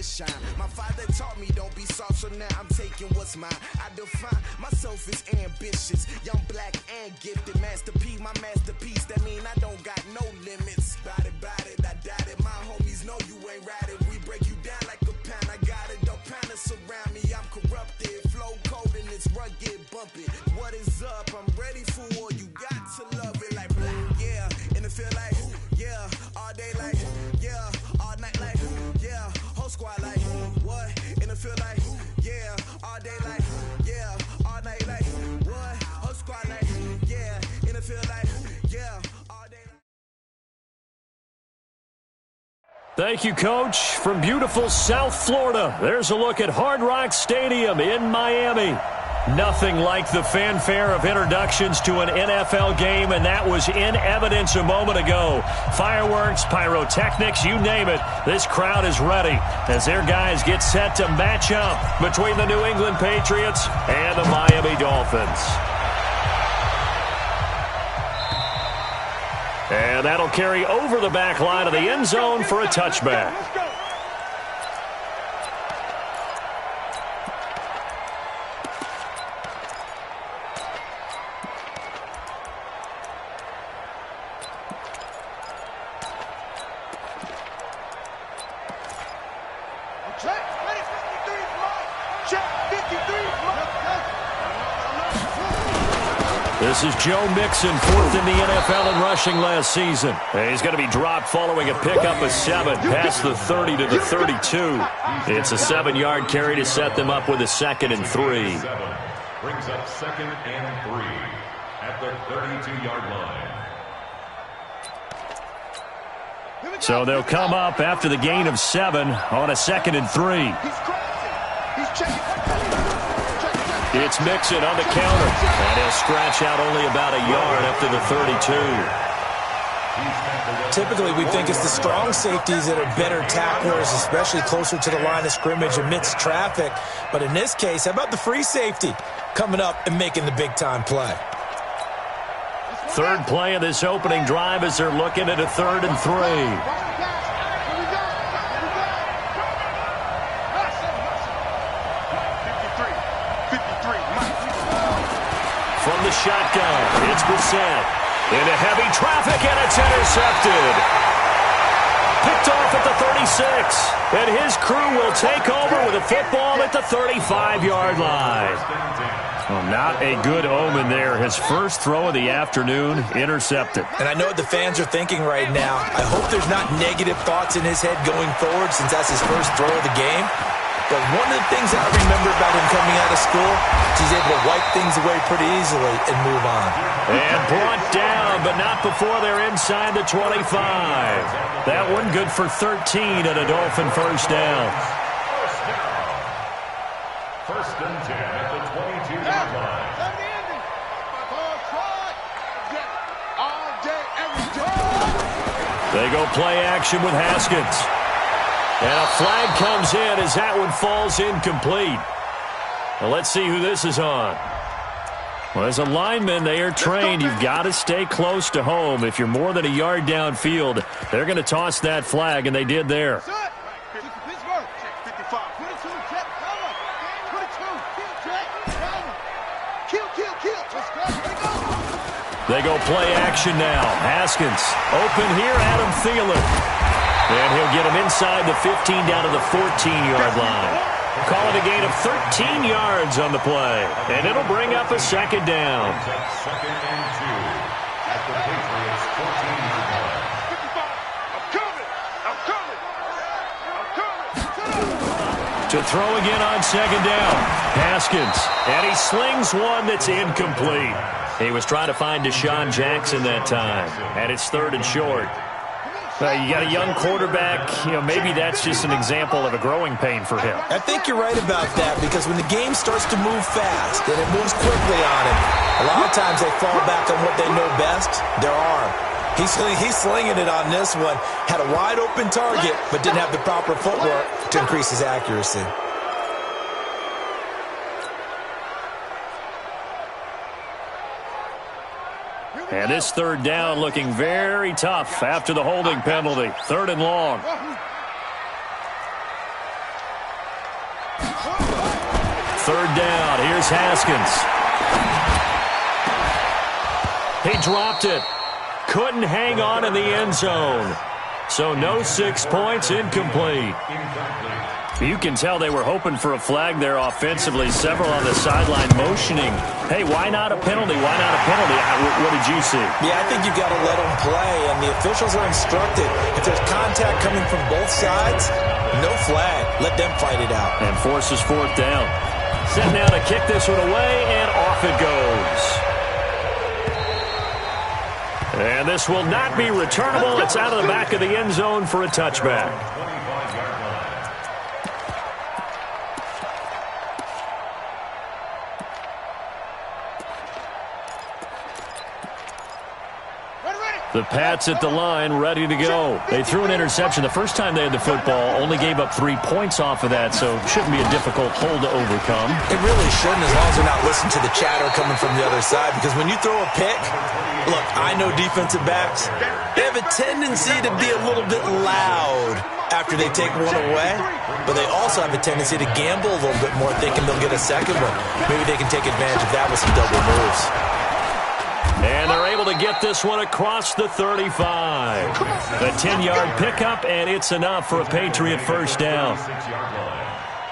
to shine. My father taught me don't be soft, so now I'm taking what's mine. I define myself as ambitious, young, black, and gifted. Master P, my masterpiece. That mean I don't got no limits. Bout it, I doubt it. My homies know you ain't ratted. We break you down like a pound. I got it, don't panic surround me. I'm corrupted, flow cold and it's rugged, bumpy. What is up? I'm ready for war. You got to love it like black, yeah. And it feel like, yeah. All day like, yeah. All night like, yeah. Whole squad like, what? And it feel like, yeah. All day like, yeah. All night like, what? Whole squad like, yeah. And it feel like, yeah. All day like. Thank you, Coach. From beautiful South Florida, there's a look at Hard Rock Stadium in Miami. Nothing like the fanfare of introductions to an NFL game, and that was in evidence a moment ago. Fireworks, pyrotechnics, you name it. This crowd is ready as their guys get set to match up between the New England Patriots and the Miami Dolphins. And that'll carry over the back line of the end zone for a touchback. This is Joe Mixon, fourth in the NFL in rushing last season. And he's going to be dropped following a pickup of 7 past the 30 to the 32. It's a 7-yard carry to set them up with a 2nd and 3. Brings up 2nd and 3 at the 32-yard line. So they'll come up after the gain of 7 on a 2nd and 3. It's Mixon on the counter, and he'll scratch out only about a yard after the 32. Typically, we think it's the strong safeties that are better tacklers, especially closer to the line of scrimmage amidst traffic. But in this case, how about the free safety coming up and making the big-time play? Third play of this opening drive as they're looking at a 3rd and 3. From the shotgun, it's Brissett. Into heavy traffic, and it's intercepted. Picked off at the 36. And his crew will take over with a football at the 35-yard line. Well, not a good omen there. His first throw of the afternoon, intercepted. And I know what the fans are thinking right now. I hope there's not negative thoughts in his head going forward since that's his first throw of the game. But one of the things I remember about him coming out of school, he's able to wipe things away pretty easily and move on. And brought down, but not before they're inside the 25. That one good for 13 and a Dolphin first down. First and 10 at the 22-yard line. They go play action with Haskins. And a flag comes in as that one falls incomplete. Well, let's see who this is on. Well, as a lineman, they are trained. You've got to stay close to home. If you're more than a yard downfield, they're going to toss that flag, and they did there. They go play action now. Haskins open here, Adam Thielen. And he'll get him inside the 15 down to the 14-yard line. Call it a gain of 13 yards on the play. And it'll bring up a 2nd down. 2nd and 2 at the Patriots' 14-yard line. To throw again on 2nd down. Haskins. And he slings one that's incomplete. He was trying to find Deshaun Jackson that time. And it's 3rd and short. You got a young quarterback, maybe that's just an example of a growing pain for him. I think you're right about that because when the game starts to move fast and it moves quickly on him, a lot of times they fall back on what they know best, their arm. He's slinging it on this one. Had a wide open target but didn't have the proper footwork to increase his accuracy. And this 3rd down looking very tough after the holding penalty. 3rd and long. third down. Here's Haskins. He dropped it. Couldn't hang on in the end zone. So no 6 points, incomplete. You can tell they were hoping for a flag there offensively. Several on the sideline motioning. Hey, why not a penalty? Why not a penalty? What did you see? Yeah, I think you've got to let them play, and the officials are instructed. If there's contact coming from both sides, no flag. Let them fight it out. And forces fourth down. Set now to kick this one away, and off it goes. And this will not be returnable. It's out of the back of the end zone for a touchback. The Pats at the line, ready to go. They threw an interception the first time they had the football, only gave up 3 points off of that, so shouldn't be a difficult hole to overcome. It really shouldn't, as long as they're not listening to the chatter coming from the other side, because when you throw a pick, look, I know defensive backs, they have a tendency to be a little bit loud after they take one away, but they also have a tendency to gamble a little bit more, thinking they'll get a second one. Maybe they can take advantage of that with some double moves. And they're able to get this one across the 35. The 10-yard pickup, and it's enough for a Patriot first down.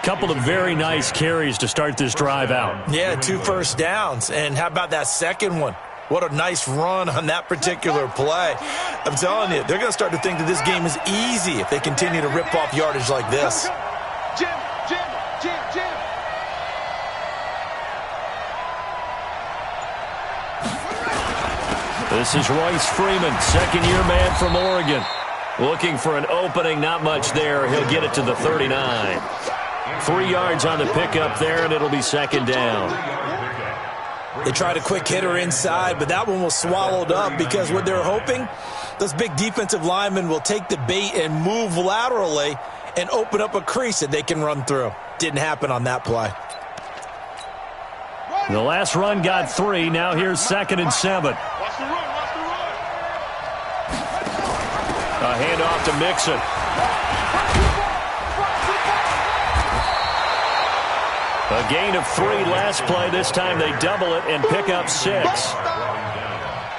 Couple of very nice carries to start this drive out. Yeah, 2 first downs. And how about that second one? What a nice run on that particular play. I'm telling you, they're going to start to think that this game is easy if they continue to rip off yardage like this. Jim. This is Royce Freeman, second-year man from Oregon. Looking for an opening, not much there. He'll get it to the 39. 3 yards on the pickup there, and it'll be second down. They tried a quick hitter inside, but that one was swallowed up because what they're hoping, those big defensive linemen will take the bait and move laterally and open up a crease that they can run through. Didn't happen on that play. The last run got 3. Now here's 2nd and 7. A handoff to Mixon. A gain of 3 last play. This time they double it and pick up 6.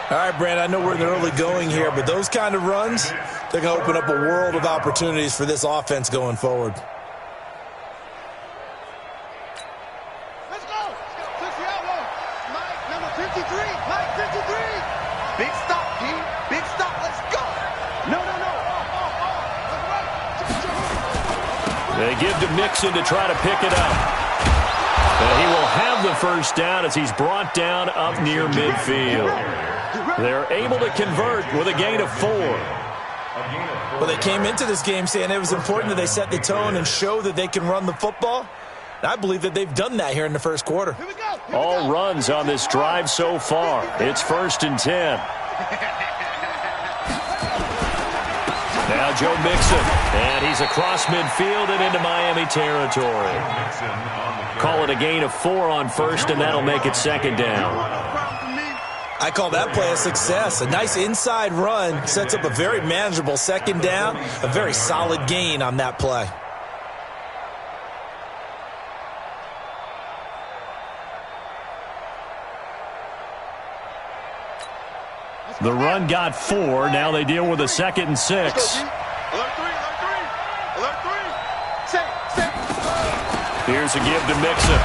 All right, Brand, I know we're in the early going here, but those kind of runs, they're going to open up a world of opportunities for this offense going forward. Let's go. Push the elbow. Mike, number 53. Mike, 53. Big stop, P. Big stop. Let's go. No. They give to Mixon to try to pick it up. And he will have the first down as he's brought down up near midfield. They're able to convert with a gain of 4. Well, they came into this game saying it was important that they set the tone and show that they can run the football. And I believe that they've done that here in the first quarter. All runs on this drive so far. It's 1st and 10. Now Joe Mixon, and he's across midfield and into Miami territory. Call it a gain of 4 on 1st, and that'll make it 2nd down. I call that play a success. A nice inside run sets up a very manageable 2nd down, a very solid gain on that play. The run got 4. Now they deal with a 2nd and 6. Alert 3. Set. Here's a give to Mixon.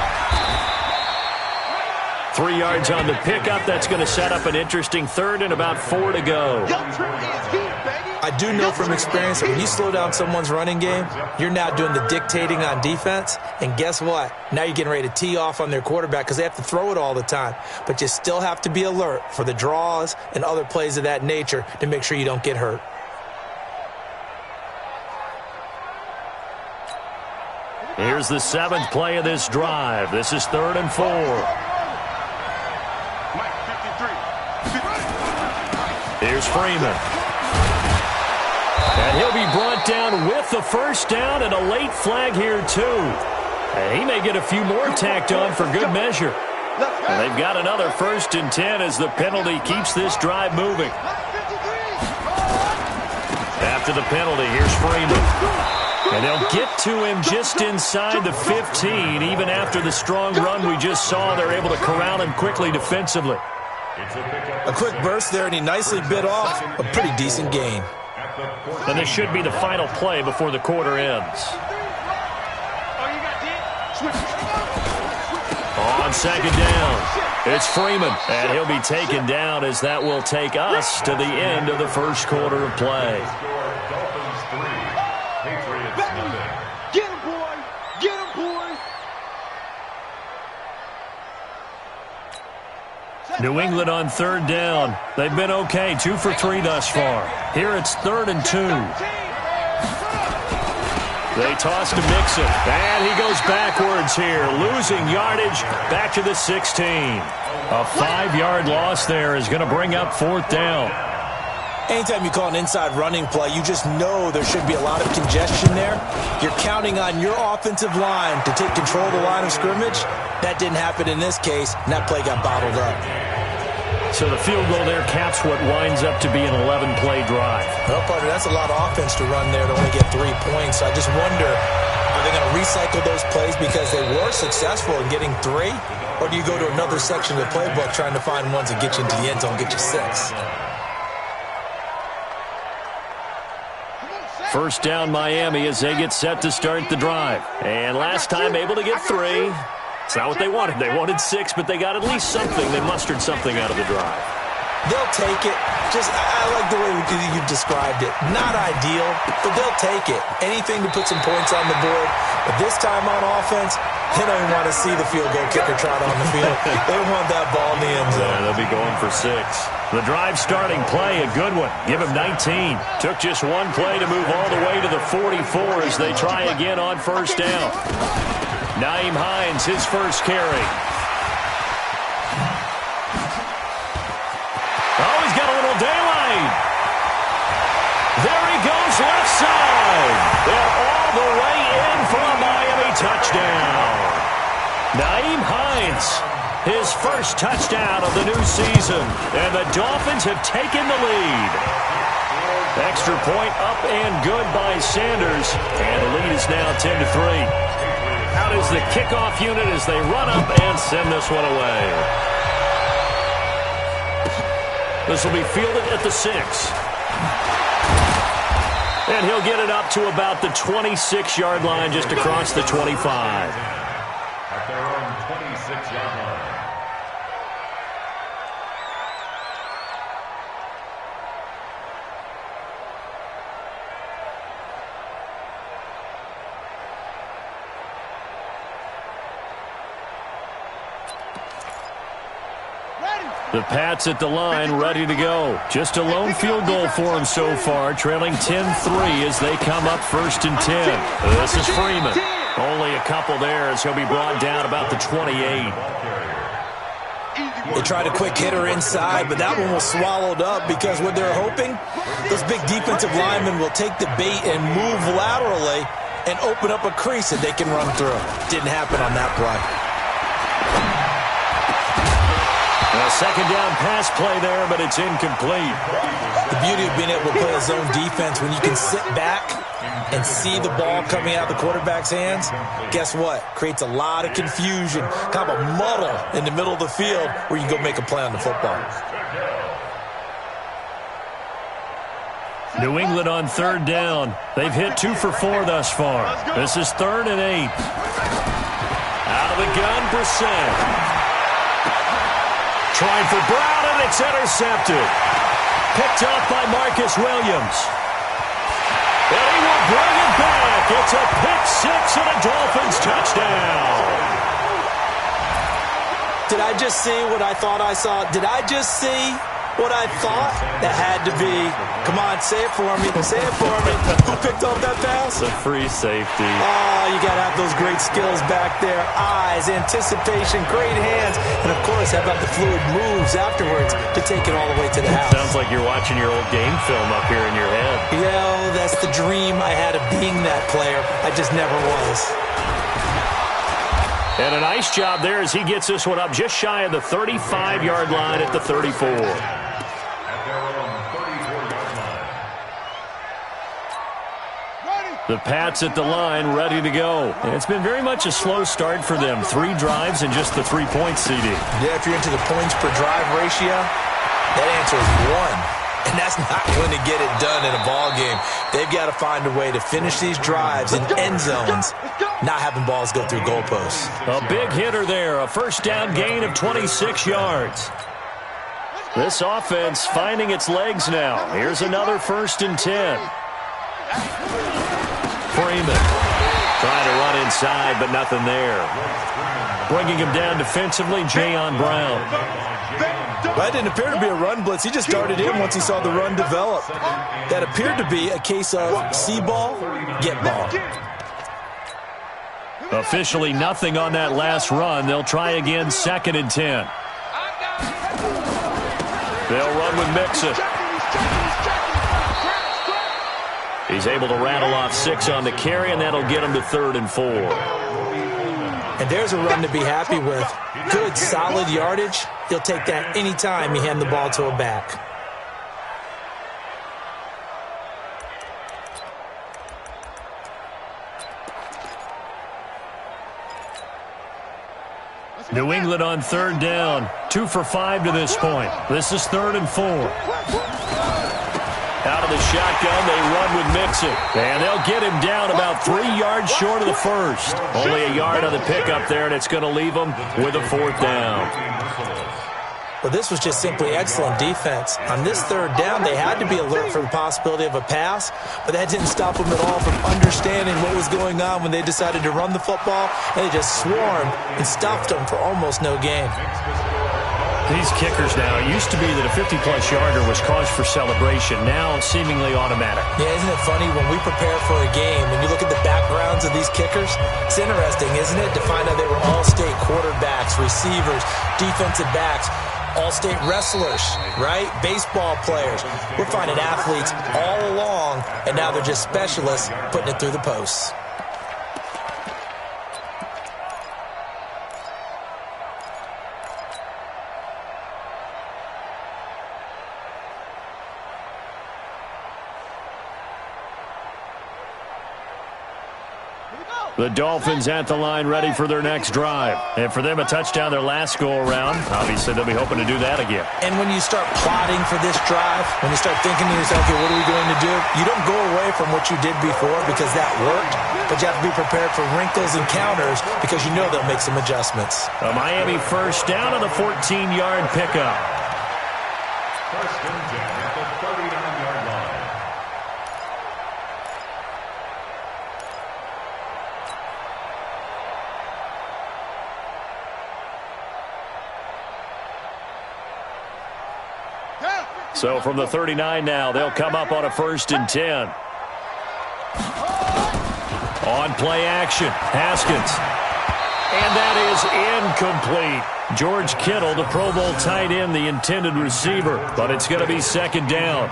3 yards on the pickup. That's going to set up an interesting 3rd and about 4 to go. I do know from experience that when you slow down someone's running game, you're now doing the dictating on defense. And guess what? Now you're getting ready to tee off on their quarterback because they have to throw it all the time. But you still have to be alert for the draws and other plays of that nature to make sure you don't get hurt. Here's the 7th play of this drive. This is 3rd and 4. Here's Freeman. And he'll be brought down with the first down and a late flag here, too. And he may get a few more tacked on for good measure. And they've got another 1st and 10 as the penalty keeps this drive moving. After the penalty, here's Freeman. And they'll get to him just inside the 15. Even after the strong run we just saw, they're able to corral him quickly defensively. A quick burst there, and he nicely bit off a pretty decent gain. And this should be the final play before the quarter ends. On second down, it's Freeman, and he'll be taken down as that will take us to the end of the first quarter of play. Get him, boy! Get him, boy! New England on third down. They've been okay, 2 for 3 thus far. Here it's 3rd and 2. They toss to Mixon, and he goes backwards here, losing yardage back to the 16. A 5-yard loss there is going to bring up 4th down. Anytime you call an inside running play, you just know there should be a lot of congestion there. You're counting on your offensive line to take control of the line of scrimmage. That didn't happen in this case, and that play got bottled up. So the field goal there caps what winds up to be an 11-play drive. Well, partner, that's a lot of offense to run there to only get 3 points. So I just wonder, are they going to recycle those plays because they were successful in getting 3? Or do you go to another section of the playbook trying to find ones that get you into the end zone, get you 6? First down Miami as they get set to start the drive. And last time able to get 3. It's not what they wanted. They wanted 6, but they got at least something. They mustered something out of the drive. They'll take it. I like the way you described it. Not ideal, but they'll take it. Anything to put some points on the board. But this time on offense, they don't even want to see the field goal kicker trot on the field. They want that ball in the end zone. Yeah, they'll be going for 6. The drive starting play, a good one. Give him 19. Took just 1 play to move all the way to the 44 as they try again on first down. Nyheim Hines, his first carry. Oh, he's got a little daylight. There he goes, left side. And all the way in for a Miami touchdown. Nyheim Hines, his first touchdown of the new season. And the Dolphins have taken the lead. Extra point up and good by Sanders. And the lead is now 10-3. Out is the kickoff unit as they run up and send this one away. This will be fielded at the 6. And he'll get it up to about the 26-yard line, just across the 25. At their own 26-yard line. The Pats at the line, ready to go. Just a lone field goal for them so far, trailing 10-3 as they come up 1st and 10. This is Freeman. Only a couple there as he'll be brought down about the 28. They tried a quick hitter inside, but that one was swallowed up because what they're hoping, those big defensive linemen will take the bait and move laterally and open up a crease that they can run through. Didn't happen on that play. A second down pass play there, but it's incomplete. The beauty of being able to play a zone defense when you can sit back and see the ball coming out of the quarterback's hands, guess what? Creates a lot of confusion, kind of a muddle in the middle of the field where you can go make a play on the football. New England on third down. They've hit 2 for 4 thus far. This is 3rd and 8. Out of the gun, Brissett. Trying for Brown, and it's intercepted. Picked up by Marcus Williams. And he will bring it back. It's a pick-6 and a Dolphins touchdown. Did I just see what I thought I saw? Did I just see what I thought? That had to be. Come on, say it for me. Say it for me. Who picked up that pass? It's a free safety. Oh, you got to have those great skills back there. Eyes, anticipation, great hands. And, of course, how about the fluid moves afterwards to take it all the way to the house? Sounds like you're watching your old game film up here in your head. Yeah, that's the dream I had of being that player. I just never was. And a nice job there as he gets this one up just shy of the 35-yard line at the 34. At their own 34-yard line. Ready. The Pats at the line, ready to go. And it's been very much a slow start for them. 3 drives and just the 3-point CD. Yeah, if you're into the points per drive ratio, that answer is 1. And that's not going to get it done in a ball game. They've got to find a way to finish these drives in end zones, not having balls go through goalposts. A big hitter there, a first down gain of 26 yards. This offense finding its legs now. Here's another 1st and 10. Freeman trying to run inside, but nothing there. Bringing him down defensively, Jayon Brown. That didn't appear to be a run blitz. He just darted in once he saw the run develop. That appeared to be a case of see ball, get ball. Officially nothing on that last run. They'll try again, 2nd and 10. They'll run with Mixon. He's able to rattle off 6 on the carry, and that'll get him to 3rd and 4. And there's a run to be happy with. Good, solid yardage. He'll take that anytime you hand the ball to a back. New England on 3rd down. 2 for 5 to this point. This is 3rd and 4. Out of the shotgun, they run with Mixon. And they'll get him down about 3 yards short of the first. Only a yard on the pickup there, and it's going to leave them with a 4th down. Well, this was just simply excellent defense. On this 3rd down, they had to be alert for the possibility of a pass, but that didn't stop them at all from understanding what was going on when they decided to run the football, and they just swarmed and stuffed them for almost no gain. These kickers now, it used to be that a 50-plus yarder was cause for celebration. Now, seemingly automatic. Yeah, isn't it funny when we prepare for a game, when you look at the backgrounds of these kickers? It's interesting, isn't it, to find out they were all-state quarterbacks, receivers, defensive backs, all-state wrestlers, right? Baseball players. We're finding athletes all along, and now they're just specialists putting it through the posts. The Dolphins at the line ready for their next drive. And for them, a touchdown their last go-around. Obviously, they'll be hoping to do that again. And when you start plotting for this drive, when you start thinking to yourself, okay, what are we going to do? You don't go away from what you did before because that worked, but you have to be prepared for wrinkles and counters because you know they'll make some adjustments. A Miami first down on the 14-yard pickup. 1st and 10 at the 39-yard line. So from the 39 now, they'll come up on a 1st and 10. On play action, Haskins. And that is incomplete. George Kittle, the Pro Bowl tight end, the intended receiver. But it's going to be 2nd down.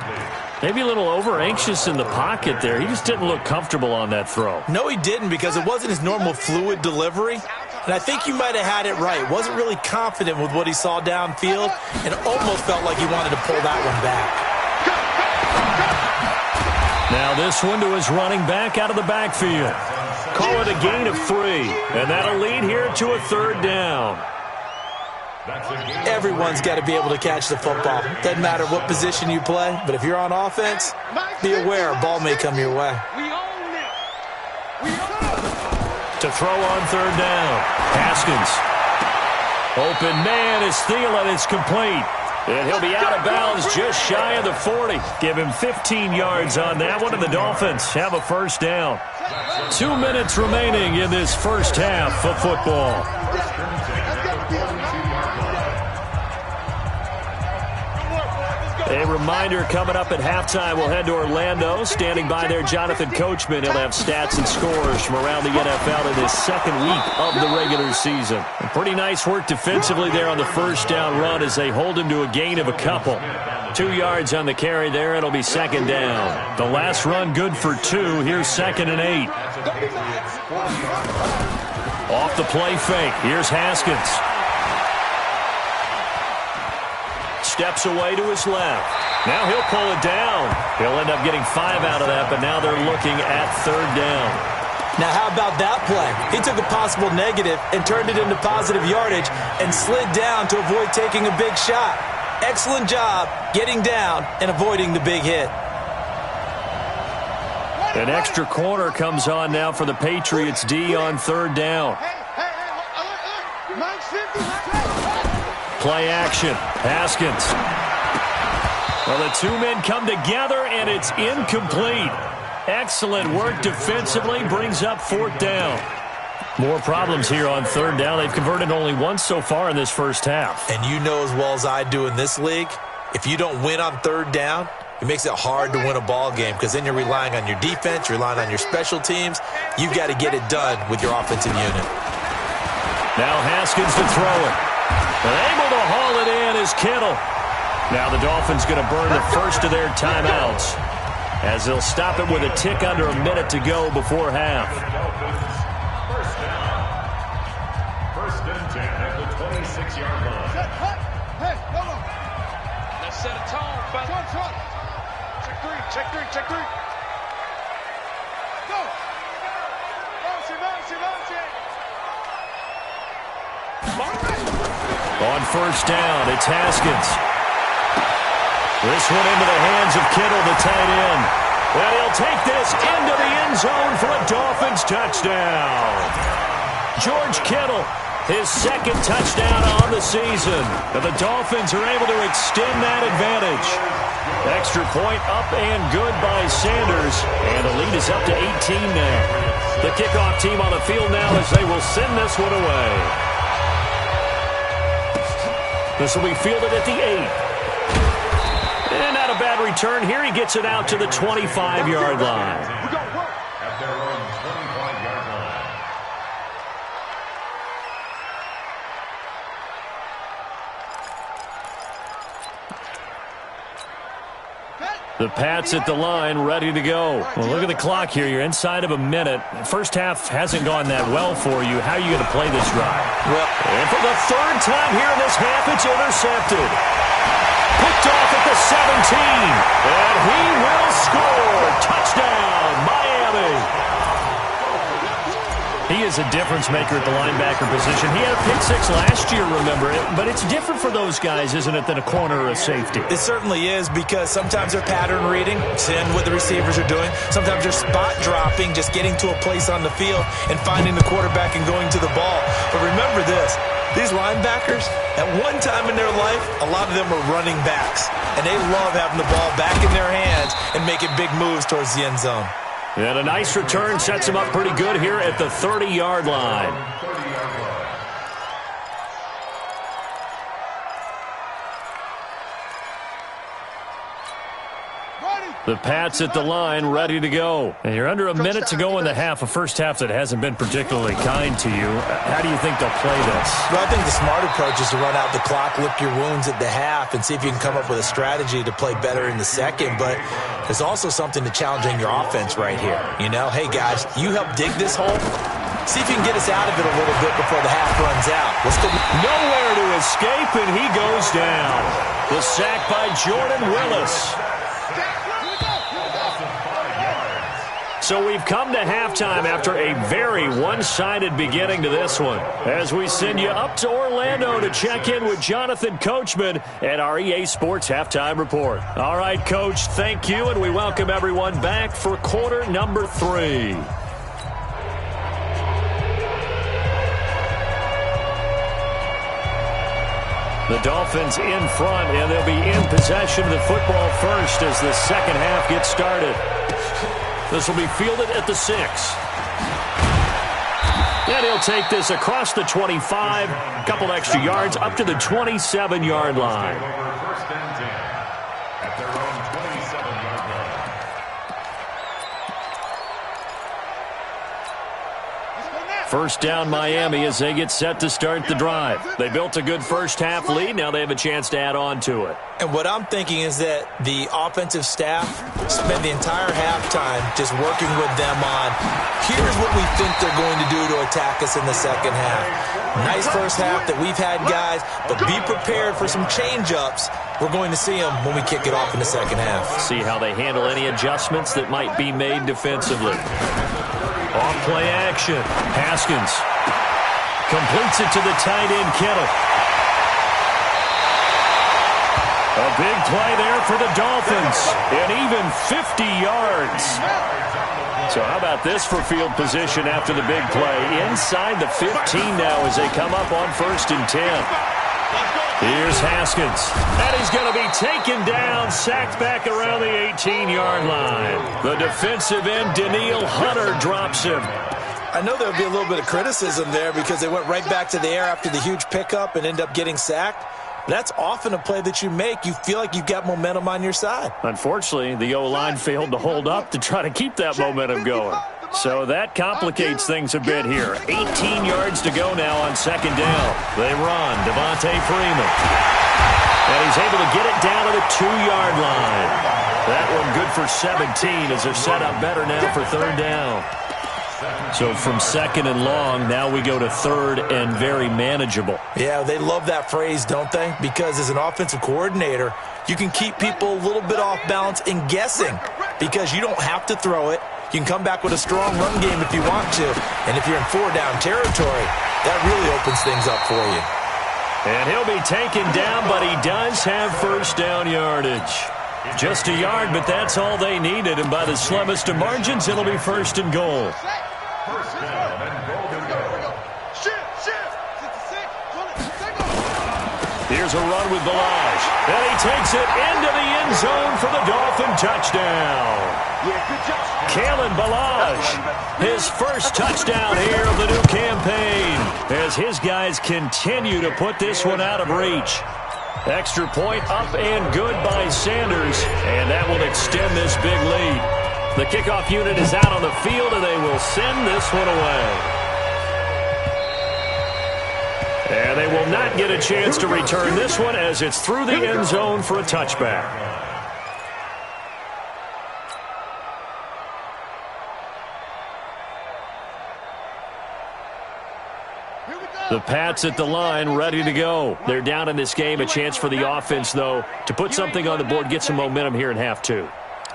Maybe a little over-anxious in the pocket there. He just didn't look comfortable on that throw. No, he didn't because it wasn't his normal fluid delivery. And I think you might have had it right. Wasn't really confident with what he saw downfield and almost felt like he wanted to pull that one back. Now this one to his running back out of the backfield. Call it a gain of 3. And that'll lead here to a 3rd down. Everyone's got to be able to catch the football. Doesn't matter what position you play, but if you're on offense, be aware a ball may come your way. To throw on 3rd down. Haskins. Open man is Thielen. It's complete. And he'll be out of bounds just shy of the 40. Give him 15 yards on that one, and the Dolphins have a 1st down. 2 minutes remaining in this first half of football. A reminder, coming up at halftime, we'll head to Orlando. Standing by there, Jonathan Coachman. He'll have stats and scores from around the NFL in this 2nd week of the regular season. And pretty nice work defensively there on the 1st down run as they hold him to a gain of a couple. 2 yards on the carry there. It'll be 2nd down. The last run good for 2. Here's 2nd and 8. Off the play fake. Here's Haskins. Steps away to his left. Now he'll pull it down. He'll end up getting 5 out of that, but now they're looking at 3rd down. Now, how about that play? He took a possible negative and turned it into positive yardage and slid down to avoid taking a big shot. Excellent job getting down and avoiding the big hit. An extra corner comes on now for the Patriots D on 3rd down. Play action. Haskins. Well, the 2 men come together, and it's incomplete. Excellent work defensively. Brings up 4th down. More problems here on 3rd down. They've converted only once so far in this first half. And you know as well as I do in this league, if you don't win on 3rd down, it makes it hard to win a ball game because then you're relying on your defense, you're relying on your special teams. You've got to get it done with your offensive unit. Now Haskins to throw it. And able to haul it in is Kittle. Now the Dolphins going to burn the first of their timeouts as they'll stop it with a tick under a minute to go before half. First and 10 at the 26-yard line. Hey, hold on. Let's set a tone, fella. Front. Check three. Go. On 1st down, it's Haskins. This one into the hands of Kittle, the tight end. And he'll take this into the end zone for a Dolphins touchdown. George Kittle, his 2nd touchdown on the season. And the Dolphins are able to extend that advantage. Extra point up and good by Sanders. And the lead is up to 18 now. The kickoff team on the field now as they will send this one away. This will be fielded at the 8. And not a bad return here. He gets it out to the 25-yard line. At their own 25-yard line. The Pats at the line, ready to go. Well, look at the clock here. You're inside of a minute. First half hasn't gone that well for you. How are you going to play this drive? Well, and for the 3rd time here in this half, it's intercepted. Picked off at the 17. And he will score. Touchdown, Miami. He is a difference maker at the linebacker position. He had a pick 6 last year, remember it. But it's different for those guys, isn't it, than a corner or a safety? It certainly is because sometimes they're pattern reading, seeing what the receivers are doing. Sometimes they're spot dropping, just getting to a place on the field and finding the quarterback and going to the ball. But remember this, these linebackers, at one time in their life, a lot of them were running backs. And they love having the ball back in their hands and making big moves towards the end zone. And a nice return sets him up pretty good here at the 30-yard line. The Pats at the line, ready to go. And you're under a minute to go in the half, a first half that hasn't been particularly kind to you. How do you think they'll play this? Well, I think the smart approach is to run out the clock, lick your wounds at the half, and see if you can come up with a strategy to play better in the second. But there's also something to challenging your offense right here. You know, hey, guys, you help dig this hole. See if you can get us out of it a little bit before the half runs out. Let's go. Nowhere to escape, and he goes down. The sack by Jordan Willis. So we've come to halftime after a very one-sided beginning to this one. As we send you up to Orlando to check in with Jonathan Coachman at our EA Sports Halftime Report. All right, Coach, thank you, and we welcome everyone back for quarter number 3. The Dolphins in front, and they'll be in possession of the football first as the second half gets started. This will be fielded at the 6. And he'll take this across the 25, a couple extra yards, up to the 27-yard line. First and 10 at their own 27-yard line. First down Miami as they get set to start the drive. They built a good first half lead. Now they have a chance to add on to it. And what I'm thinking is that the offensive staff spend the entire halftime just working with them on, here's what we think they're going to do to attack us in the second half. Nice first half that we've had, guys, but be prepared for some change-ups. We're going to see them when we kick it off in the second half. See how they handle any adjustments that might be made defensively. Off play action. Haskins completes it to the tight end, Kittle. A big play there for the Dolphins. And even 50 yards. So how about this for field position after the big play? Inside the 15 now as they come up on 1st and 10. Here's Haskins. And he's going to be taken down, sacked back around the 18-yard line. The defensive end, Danielle Hunter, drops him. I know there'll be a little bit of criticism there because they went right back to the air after the huge pickup and end up getting sacked. That's often a play that you make. You feel like you've got momentum on your side. Unfortunately, the O-line failed to hold up to try to keep that momentum going. So that complicates things a bit here. 18 yards to go now on 2nd down. They run. Devontae Freeman. And he's able to get it down to the 2-yard line. That one good for 17 as they're set up better now for 3rd down. So from 2nd and long, now we go to 3rd and very manageable. Yeah, they love that phrase, don't they? Because as an offensive coordinator, you can keep people a little bit off balance and guessing because you don't have to throw it. You can come back with a strong run game if you want to. And if you're in 4-down territory, that really opens things up for you. And he'll be taken down, but he does have 1st down yardage. Just a yard, but that's all they needed. And by the slimmest of margins, it'll be 1st and goal. Here's a run with Ballage. And he takes it into the end zone for the Dolphin touchdown. Kalen Ballage, his first touchdown here of the new campaign as his guys continue to put this one out of reach. Extra point up and good by Sanders, and that will extend this big lead. The kickoff unit is out on the field, and they will send this one away. And they will not get a chance to return this one as it's through the end zone for a touchback. The Pats at the line, ready to go. They're down in this game. A chance for the offense, though, to put something on the board, get some momentum here in half 2.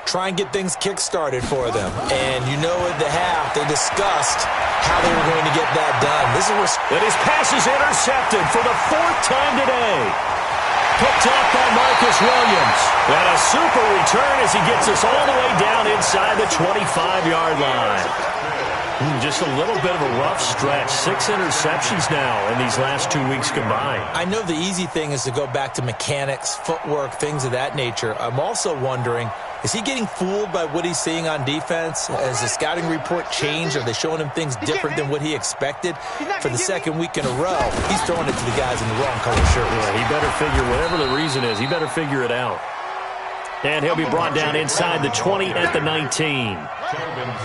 Try and get things kick-started for them. And you know at the half, they discussed how they were going to get that done. This is where... And his pass is intercepted for the 4th time today. Picked off by Marcus Williams. And a super return as he gets us all the way down inside the 25-yard line. Just a little bit of a rough stretch. 6 interceptions now in these last 2 weeks combined. I know the easy thing is to go back to mechanics, footwork, things of that nature. I'm also wondering, is he getting fooled by what he's seeing on defense? Has the scouting report changed? Are they showing him things different than what he expected? For the 2nd week in a row, he's throwing it to the guys in the wrong color shirt. Yeah, he better figure, whatever the reason is, he better figure it out. And he'll be brought down inside the 20 at the 19.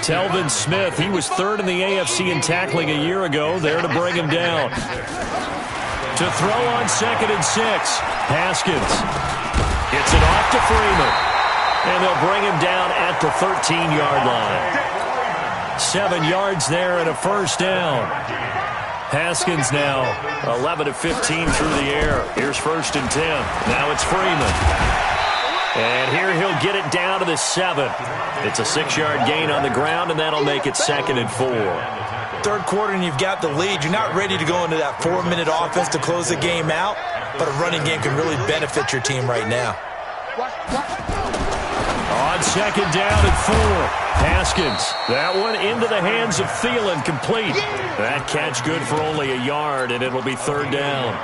Telvin Smith, he was 3rd in the AFC in tackling a year ago, there to bring him down. To throw on 2nd and 6, Haskins gets it off to Freeman. And they'll bring him down at the 13-yard line. 7 yards there and a 1st down. Haskins now 11 of 15 through the air. Here's 1st and 10. Now it's Freeman. And here he'll get it down to the 7. It's a 6-yard gain on the ground, and that'll make it 2nd and 4. 3rd quarter and you've got the lead. You're not ready to go into that 4-minute offense to close the game out, but a running game can really benefit your team right now. On 2nd down and 4, Haskins. That one into the hands of Thielen, complete. That catch good for only a yard, and it'll be 3rd down.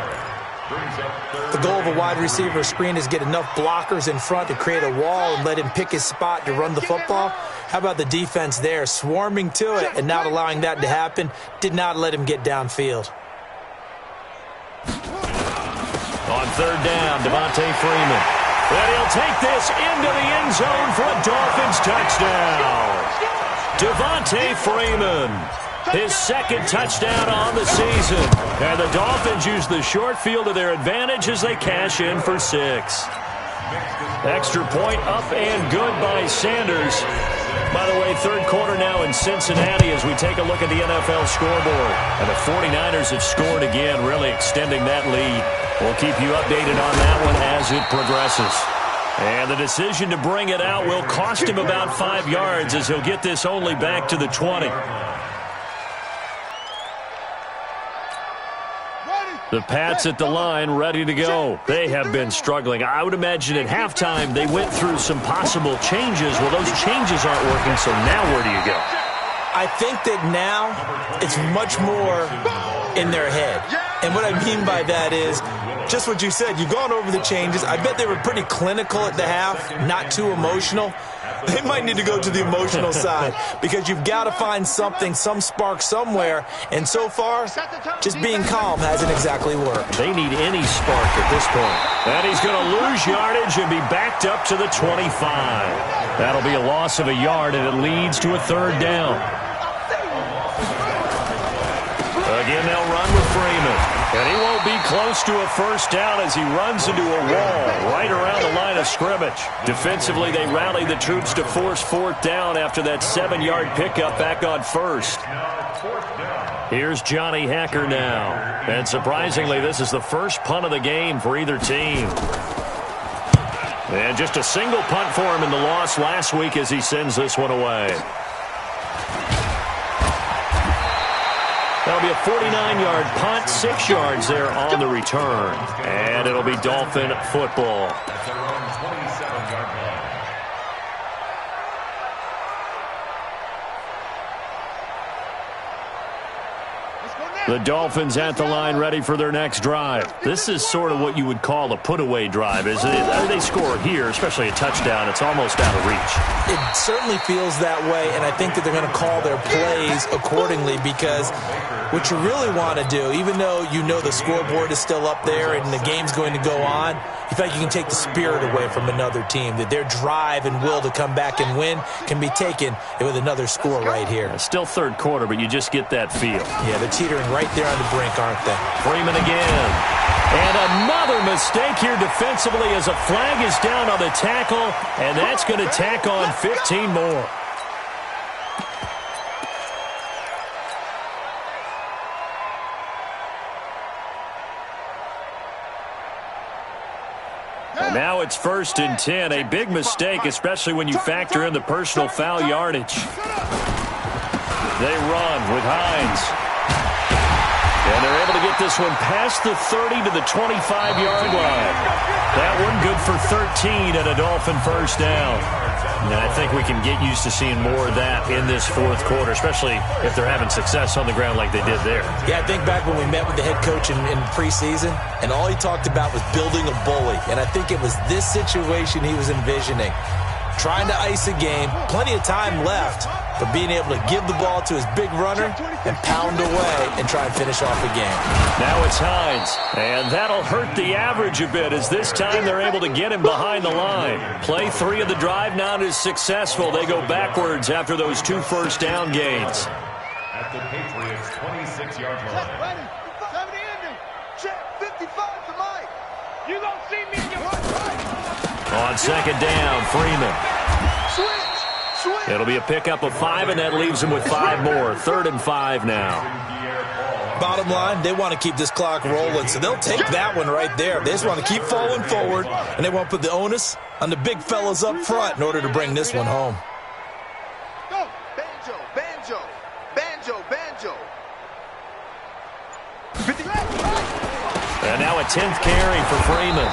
The goal of a wide receiver screen is get enough blockers in front to create a wall and let him pick his spot to run the football. How about the defense there, swarming to it and not allowing that to happen? Did not let him get downfield. On 3rd down, Devontae Freeman. And he'll take this into the end zone for a Dolphins touchdown. Devontae Freeman. His 2nd touchdown on the season. And the Dolphins use the short field to their advantage as they cash in for 6. Extra point up and good by Sanders. By the way, third quarter now in Cincinnati as we take a look at the NFL scoreboard. And the 49ers have scored again, really extending that lead. We'll keep you updated on that one as it progresses. And the decision to bring it out will cost him about 5 yards as he'll get this only back to the 20. The Pats at the line, ready to go. They have been struggling. I would imagine at halftime they went through some possible changes. Well, those changes aren't working, so now where do you go? I think that now it's much more in their head. And what I mean by that is just what you said. You've gone over the changes. I bet they were pretty clinical at the half, not too emotional. They might need to go to the emotional side because you've got to find something, some spark somewhere. And so far, just being calm hasn't exactly worked. They need any spark at this point. And he's going to lose yardage and be backed up to the 25. That'll be a loss of a yard, and it leads to a third down. Again, they'll run with Freeman. And he won't be close to a first down as he runs into a wall right around the line of scrimmage. Defensively, they rally the troops to force fourth down after that 7-yard pickup back on first. Here's Johnny Hacker now. And surprisingly, this is the first punt of the game for either team. And just a single punt for him in the loss last week as he sends this one away. That'll be a 49-yard punt, 6 yards there on the return. And it'll be Dolphin football. The Dolphins at the line ready for their next drive. This is sort of what you would call a put-away drive, isn't it? They score here, especially a touchdown. It's almost out of reach. It certainly feels that way, and I think that they're going to call their plays accordingly because what you really want to do, even though you know the scoreboard is still up there and the game's going to go on, you feel like you can take the spirit away from another team, that their drive and will to come back and win can be taken with another score right here. It's still third quarter, but you just get that feel. Yeah, they're teetering right there on the brink, aren't they? Freeman again. And another mistake here defensively as a flag is down on the tackle, and that's going to tack on 15 more. And now it's 1st and 10. A big mistake, especially when you factor in the personal foul yardage. They run with Hines. And they're able to get this one past the 30 to the 25-yard line. That one good for 13 and a Dolphin first down. Now, I think we can get used to seeing more of that in this fourth quarter, especially if they're having success on the ground like they did there. Yeah, I think back when we met with the head coach in preseason, and all he talked about was building a bully. And I think it was this situation he was envisioning. Trying to ice a game, plenty of time left, but being able to give the ball to his big runner and pound away and try and finish off the game. Now it's Hines, and that'll hurt the average a bit as this time they're able to get him behind the line. Play 3 of the drive now is successful. They go backwards after those 2 first down gains. At the Patriots' 26-yard line. 70 ending. Check 55 for Mike. You gonna see me in your On second down, Freeman. It'll be a pickup of 5, and that leaves him with 5 more. 3rd and 5 now. Bottom line, they want to keep this clock rolling, so they'll take that one right there. They just want to keep falling forward, and they want to put the onus on the big fellas up front in order to bring this one home. Go. Banjo, banjo, banjo, banjo. And now a 10th carry for Freeman.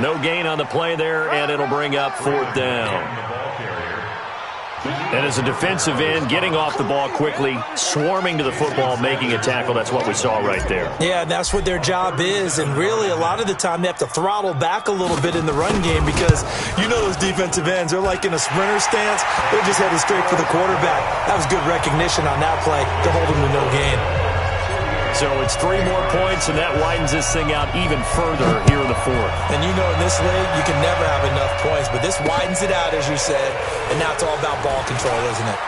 No gain on the play there, and it'll bring up 4th down. And as a defensive end, getting off the ball quickly, swarming to the football, making a tackle, that's what we saw right there. Yeah, that's what their job is, and really a lot of the time they have to throttle back a little bit in the run game because you know those defensive ends, they're like in a sprinter stance. They're just headed straight for the quarterback. That was good recognition on that play to hold him to no gain. So it's 3 more points, and that widens this thing out even further here in the 4th. And you know in this league, you can never have enough points, but this widens it out, as you said, and now it's all about ball control, isn't it?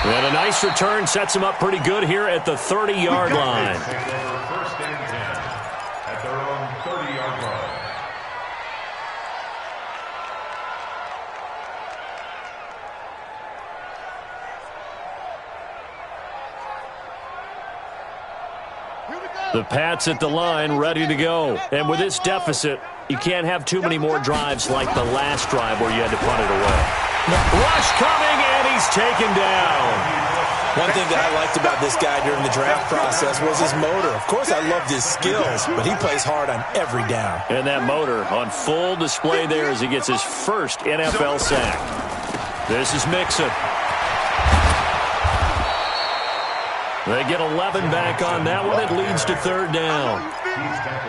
And a nice return sets him up pretty good here at the 30-yard line. First and 10 at their own 30-yard line. The Pats at the line, ready to go. And with this deficit, you can't have too many more drives like the last drive where you had to punt it away. Rush coming, and he's taken down. One thing that I liked about this guy during the draft process was his motor. Of course, I loved his skills, but he plays hard on every down. And that motor on full display there as he gets his first NFL sack. This is Mixon. They get 11 back on that one. It leads to third down.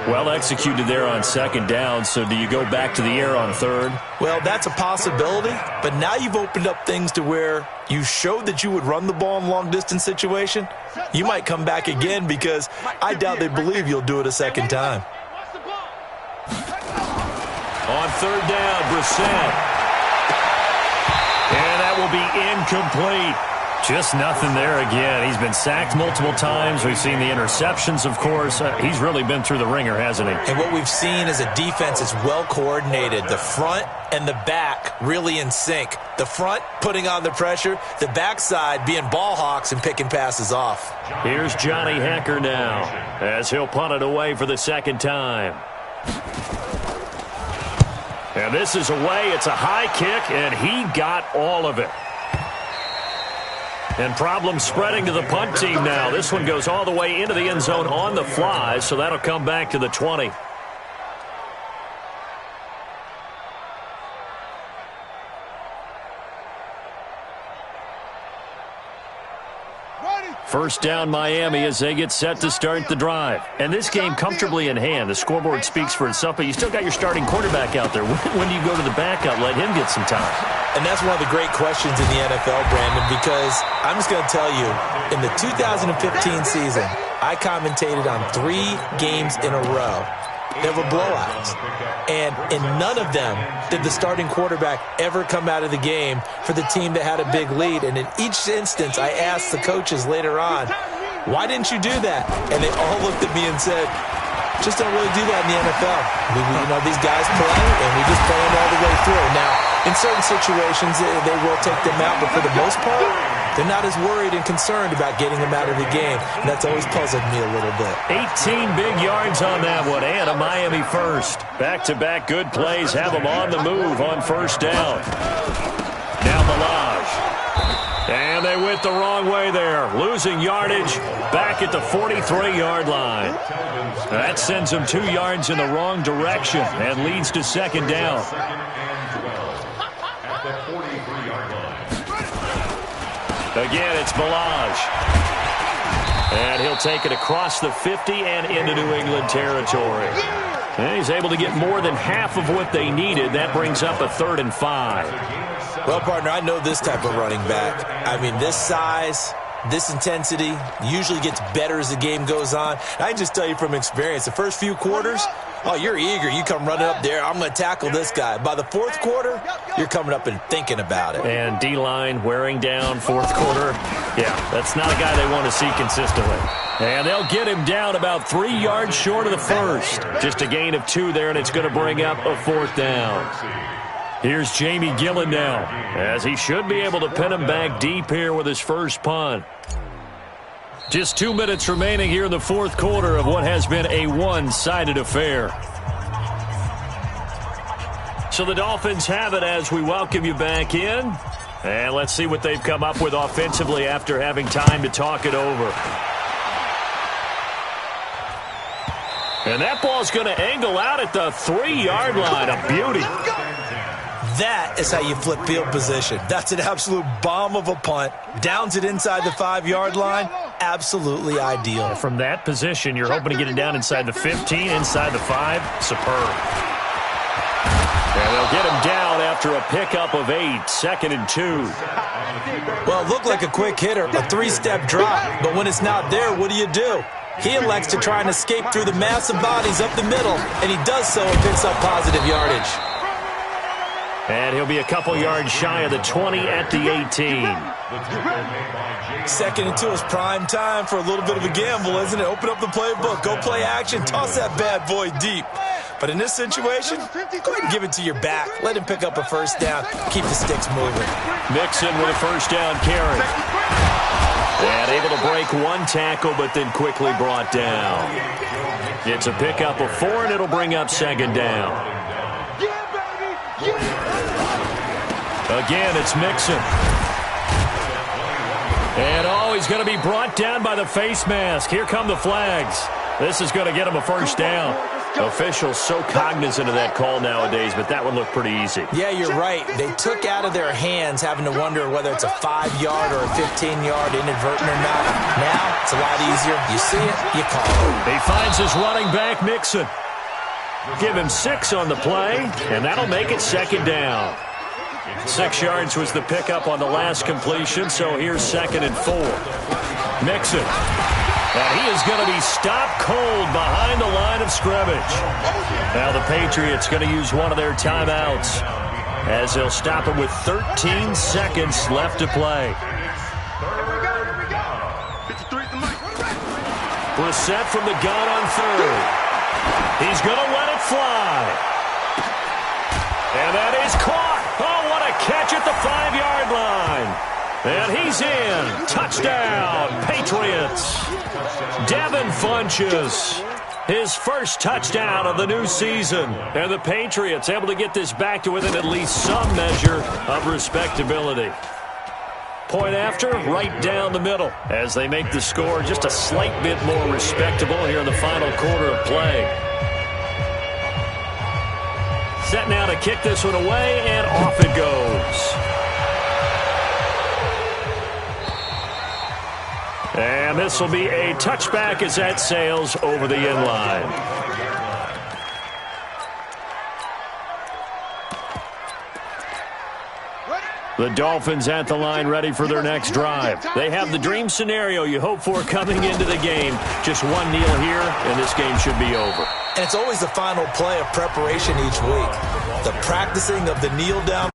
Well executed there on second down, so do you go back to the air on third? Well, that's a possibility, but now you've opened up things to where you showed that you would run the ball in long-distance situation. You might come back again because I doubt they believe you'll do it a second time. On third down, Brissett. And that will be incomplete. Just nothing there again. He's been sacked multiple times. We've seen the interceptions, of course. He's really been through the ringer, hasn't he? And what we've seen is a defense that's well coordinated. The front and the back really in sync. The front putting on the pressure. The backside being ball hawks and picking passes off. Here's Johnny Hekker now as he'll punt it away for the second time. And this is away. It's a high kick, and he got all of it. And problems spreading to the punt team now. This one goes all the way into the end zone on the fly, so that'll come back to the 20. First down Miami as they get set to start the drive. And this game comfortably in hand. The scoreboard speaks for itself, but you still got your starting quarterback out there. When do you go to the backup, let him get some time? And that's one of the great questions in the NFL, Brandon, because I'm just going to tell you, in the 2015 season, I commentated on 3 games in a row. There were blowouts. And in none of them did the starting quarterback ever come out of the game for the team that had a big lead. And in each instance, I asked the coaches later on, why didn't you do that? And they all looked at me and said, just don't really do that in the NFL. You know, these guys play, and we just play them all the way through. Now, in certain situations, they will take them out, but for the most part, they're not as worried and concerned about getting them out of the game. And that's always puzzled me a little bit. 18 big yards on that one, and a Miami first. Back-to-back good plays have them on the move on first down. Now Ballage. And they went the wrong way there. Losing yardage back at the 43-yard line. That sends them 2 yards in the wrong direction and leads to second down. Again, it's Ballage. And he'll take it across the 50 and into New England territory. And he's able to get more than half of what they needed. That brings up a 3rd and 5. Well, partner, I know this type of running back. I mean, this size, this intensity usually gets better as the game goes on. I can just tell you from experience, the first few quarters, oh, you're eager. You come running up there. I'm going to tackle this guy. By the 4th quarter, you're coming up and thinking about it. And D-line wearing down 4th quarter. Yeah, that's not a guy they want to see consistently. And they'll get him down about 3 yards short of the first. Just a gain of 2 there, and it's going to bring up a 4th down. Here's Jamie Gillen now, as he should be able to pin him back deep here with his first punt. Just 2 minutes remaining here in the 4th quarter of what has been a one-sided affair. So the Dolphins have it as we welcome you back in. And let's see what they've come up with offensively after having time to talk it over. And that ball's going to angle out at the 3-yard line. A beauty. That is how you flip field position. That's an absolute bomb of a punt. Downs it inside the 5-yard line. Absolutely ideal. From that position, you're hoping to get it down inside the 15, inside the 5. Superb. And they'll get him down after a pickup of 8. 2nd and 2. Well, it looked like a quick hitter, a 3-step drop. But when it's not there, what do? He elects to try and escape through the massive bodies up the middle, and he does so and picks up positive yardage. And he'll be a couple yards shy of the 20 at the 18. 2nd and 2 is prime time for a little bit of a gamble, isn't it? Open up the playbook, go play action, toss that bad boy deep. But in this situation, go ahead and give it to your back. Let him pick up a first down. Keep the sticks moving. Mixon with a first down carry. And able to break one tackle, but then quickly brought down. It's a pickup of 4, and it'll bring up second down. Again, it's Mixon. And, he's going to be brought down by the face mask. Here come the flags. This is going to get him a first down. Officials so cognizant of that call nowadays, but that would look pretty easy. Yeah, you're right. They took out of their hands having to wonder whether it's a 5-yard or a 15-yard inadvertent or not. Now, it's a lot easier. You see it, you call it. He finds his running back, Mixon. Give him 6 on the play, and that'll make it second down. 6 yards was the pickup on the last completion, so here's 2nd and 4. Mixon. And he is going to be stopped cold behind the line of scrimmage. Now the Patriots going to use one of their timeouts as they'll stop it with 13 seconds left to play. Brissett from the gun on 3rd. He's going to let it fly. And that is caught. Oh, what a catch at the 5-yard line. And he's in. Touchdown, Patriots. Devin Funchess, his first touchdown of the new season. And the Patriots able to get this back to within at least some measure of respectability. Point after, right down the middle, as they make the score just a slight bit more respectable here in the final quarter of play. Set now to kick this one away, and off it goes. And this will be a touchback as that sails over the end line. The Dolphins at the line ready for their next drive. They have the dream scenario you hope for coming into the game. Just one kneel here, and this game should be over. And it's always the final play of preparation each week. The practicing of the kneel down